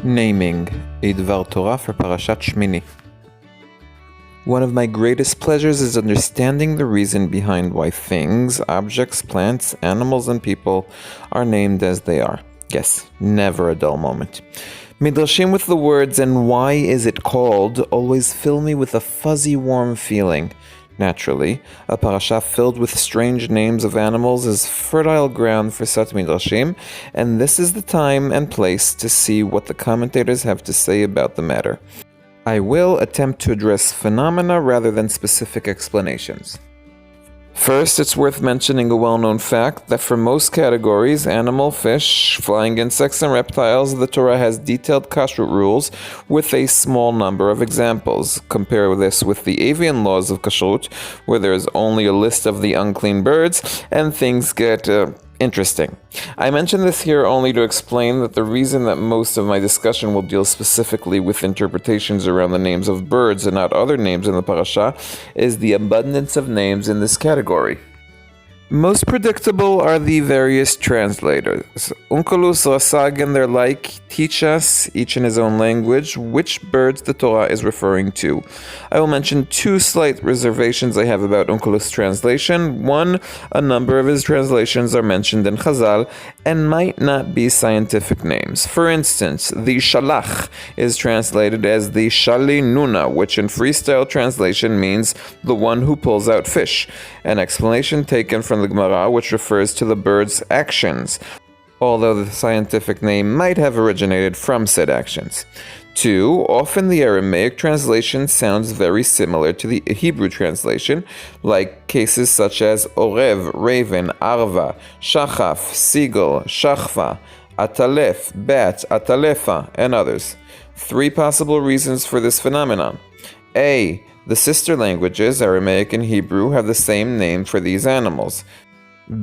Naming, a Dvar Torah for Parashat Shemini. One of my greatest pleasures is understanding the reason behind why things, objects, plants, animals, and people are named as they are. Yes, never a dull moment. Midrashim with the words, "and why is it called?" always fill me with a fuzzy, warm feeling. Naturally, a Parasha filled with strange names of animals is fertile ground for such Midrashim, and this is the time and place to see what the commentators have to say about the matter. I will attempt to address phenomena rather than specific explanations. First, it's worth mentioning a well-known fact that for most categories, animal, fish, flying insects, and reptiles, the Torah has detailed Kashrut rules with a small number of examples. Compare this with the avian laws of Kashrut, where there is only a list of the unclean birds, and things get interesting. I mention this here only to explain that the reason that most of my discussion will deal specifically with interpretations around the names of birds and not other names in the Parasha is the abundance of names in this category. Most predictable are the various translators. Unkelus, Rasag, and their like teach us, each in his own language, which birds the Torah is referring to. I will mention two slight reservations I have about Unkelus' translation. One, a number of his translations are mentioned in Chazal and might not be scientific names. For instance, the Shalach is translated as the Shali Nuna, which in freestyle translation means the one who pulls out fish. An explanation taken from the Gemara, which refers to the bird's actions, although the scientific name might have originated from said actions. 2. Often the Aramaic translation sounds very similar to the Hebrew translation, like cases such as Orev, raven, arva, shachaf, seagull, shachva, atalef, bat, atalefa, and others. 3 possible reasons for this phenomenon. A. The sister languages, Aramaic and Hebrew, have the same name for these animals.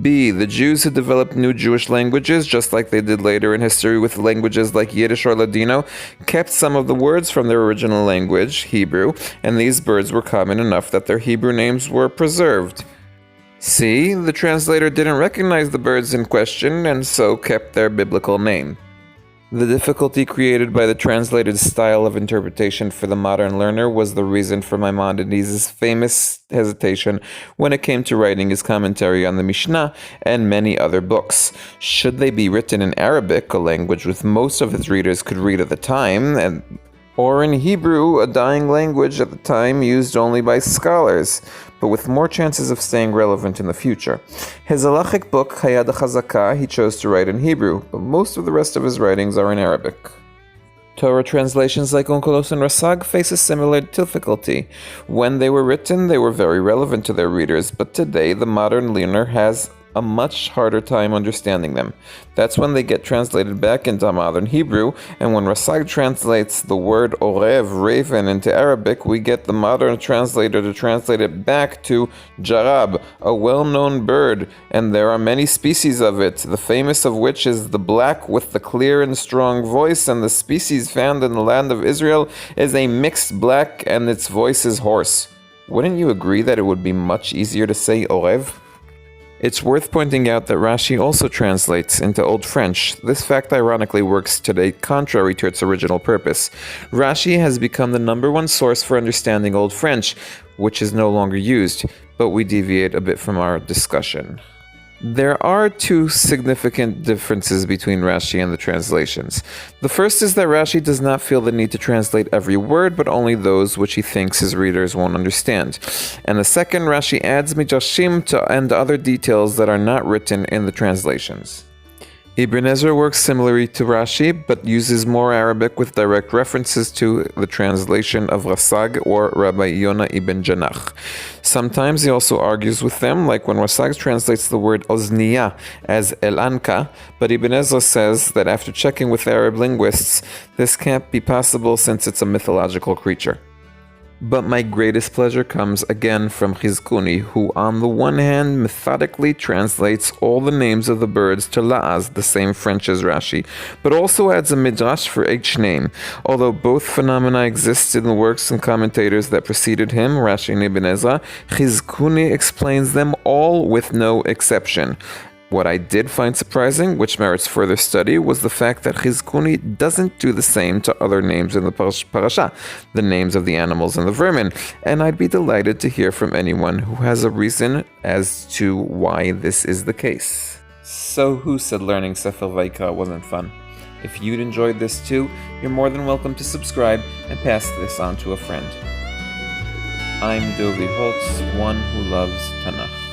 B. The Jews who developed new Jewish languages, just like they did later in history with languages like Yiddish or Ladino, kept some of the words from their original language, Hebrew, and these birds were common enough that their Hebrew names were preserved. C. The translator didn't recognize the birds in question, and so kept their biblical name. The difficulty created by the translated style of interpretation for the modern learner was the reason for Maimonides' famous hesitation when it came to writing his commentary on the Mishnah and many other books. Should they be written in Arabic, a language which most of his readers could read at the time, or in Hebrew, a dying language at the time used only by scholars, but with more chances of staying relevant in the future? His halachic book, Hayad HaChazakah, he chose to write in Hebrew, but most of the rest of his writings are in Arabic. Torah translations like Onkelos and Rasag face a similar difficulty. When they were written, they were very relevant to their readers, but today the modern learner has a much harder time understanding them. That's when they get translated back into modern Hebrew, and when Rasag translates the word Orev, raven, into Arabic, we get the modern translator to translate it back to Jarab, a well-known bird, and there are many species of it, the famous of which is the black with the clear and strong voice, and the species found in the land of Israel is a mixed black, and its voice is hoarse. Wouldn't you agree that it would be much easier to say Orev? It's worth pointing out that Rashi also translates into Old French. This fact ironically works today contrary to its original purpose. Rashi has become the #1 source for understanding Old French, which is no longer used, but we deviate a bit from our discussion. There are 2 significant differences between Rashi and the translations. The first is that Rashi does not feel the need to translate every word, but only those which he thinks his readers won't understand. And the second, Rashi adds Midrashim and other details that are not written in the translations. Ibn Ezra works similarly to Rashi, but uses more Arabic with direct references to the translation of Rasag or Rabbi Yonah ibn Janach. Sometimes he also argues with them, like when Rasag translates the word Ozniya as El-Anka, but Ibn Ezra says that after checking with Arab linguists, this can't be possible since it's a mythological creature. But my greatest pleasure comes again from Chizkuni, who on the one hand methodically translates all the names of the birds to La'az, the same French as Rashi, but also adds a midrash for each name. Although both phenomena exist in the works and commentators that preceded him, Rashi and Ibn Ezra, Chizkuni explains them all with no exception. What I did find surprising, which merits further study, was the fact that Chizkuni doesn't do the same to other names in the Parasha, the names of the animals and the vermin, and I'd be delighted to hear from anyone who has a reason as to why this is the case. So who said learning Sefer Vayikra wasn't fun? If you'd enjoyed this too, you're more than welcome to subscribe and pass this on to a friend. I'm Dovi Holtz, one who loves Tanakh.